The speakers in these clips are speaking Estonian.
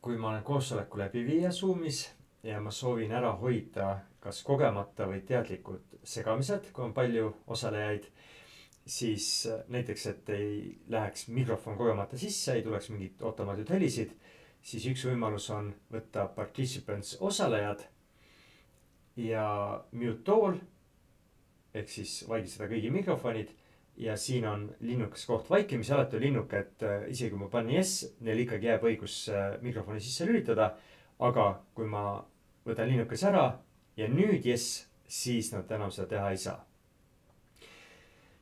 kui ma olen koosoleku läbiviija Zoomis ja ma soovin ära hoida kas kogemata või teadlikud segamised, kui on palju osalejaid, siis näiteks, et ei läheks mikrofon kogemata sisse, ei tuleks mingit ootamatut helisid, siis üks võimalus on võtta participants osalejad ja mute all ehk siis vaigistada kõigi mikrofonid. Ja siin on linnukas koht vaikimise, alati on linnuke, et isegi kui ma panen yes, neil ikkagi jääb õigus mikrofoni sisse lülitada. Aga kui ma võtan linnukas ära ja nüüd yes, siis nad enam seda teha ei saa.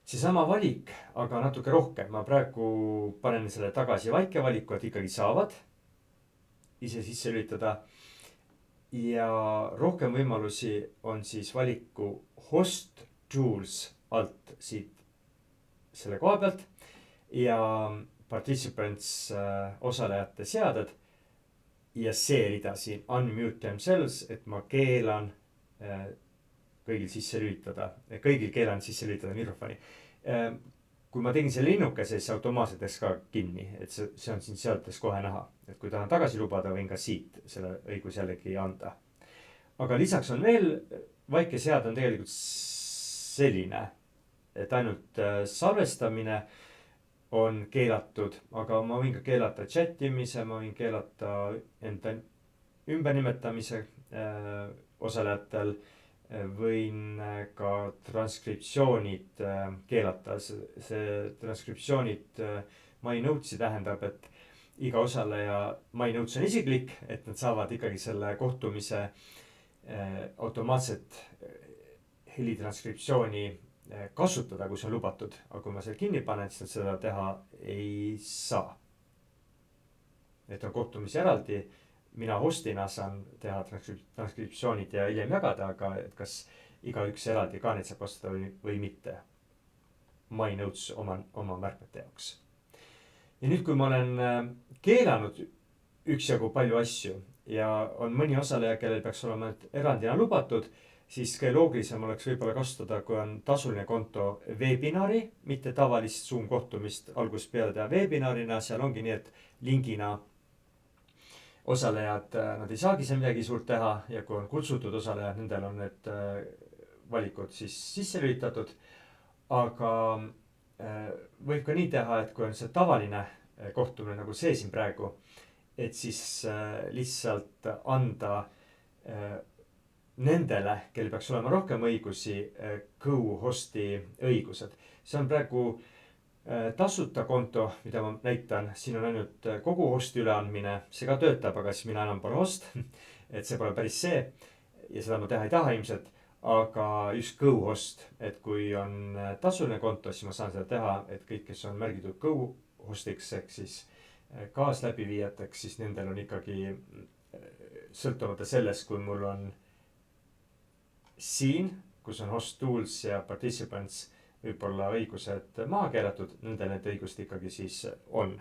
Seesama valik, aga natuke rohkem. Ma praegu panen selle tagasi vaike valiku, et ikkagi saavad ise sisse lülitada. Ja rohkem võimalusi on siis valiku host tools alt siit selle koha pealt ja participants osalejate seaded ja see rida siin unmute themselves, et ma keelan kõigil sisse lülitada, kõigil keelan sisse lülitada mikrofoni. Kui ma tegin selle linnukese, siis automaatselt läks ka kinni, et see on siin sealtes kohe näha, et kui tahan tagasi lubada, võin ka siit selle õigus jällegi anda. Aga lisaks on veel, vaike sead on tegelikult selline, et ainult salvestamine on keelatud, aga ma võin ka keelata chatimise, ma võin keelata enda ümbernimetamise osalejatel, võin ka transkriptsioonid keelata. See transkriptsioonid my notes'i tähendab, et iga osaleja my notes on isiklik, et nad saavad ikkagi selle kohtumise automaatset helitranskriptsiooni kasutada, kui see on lubatud, aga kui ma selle kinni panen, siis nad seda teha ei saa. Et on kohtumisi eraldi, mina hostina saan teha transkriptsioonid ja hiljem jagada, aga et kas igaüks eraldi ka neid saab kasutada või mitte. My notes oma märkmete jaoks. Ja nüüd, kui ma olen keelanud üksjagu palju asju ja on mõni osaleja, kellel peaks olema erandina lubatud, siis kõige loogilisem oleks võib-olla kasutada, kui on tasuline konto webinari, mitte tavalist Zoom kohtumist algusest peale teha webinarina. Seal ongi nii, et lingina osalejad, nad ei saagi seal midagi suurt teha ja kui on kutsutud osalejad, nendel on need valikud siis sisse lülitatud. Aga võib ka nii teha, et kui on see tavaline kohtumine nagu see siin praegu, et siis lihtsalt anda nendele, kellel peaks olema rohkem õigusi, co-host'i õigused. See on praegu tasuta konto, mida ma näitan. Siin on ainult kogu host'i üleandmine. See ka töötab, aga siis mina enam pole host. Et see pole päris see. Ja seda ma teha ei taha ilmselt. Aga just co-host, et kui on tasuline konto, siis ma saan seda teha, et kõik, kes on märgitud co-host'iks, ehk siis kaasläbiviijateks, siis nendel on ikkagi sõltumata sellest, kui mul on siin, kus on host tools ja participants, võib-olla õigused maha keelatud, nendel need õigused ikkagi siis on.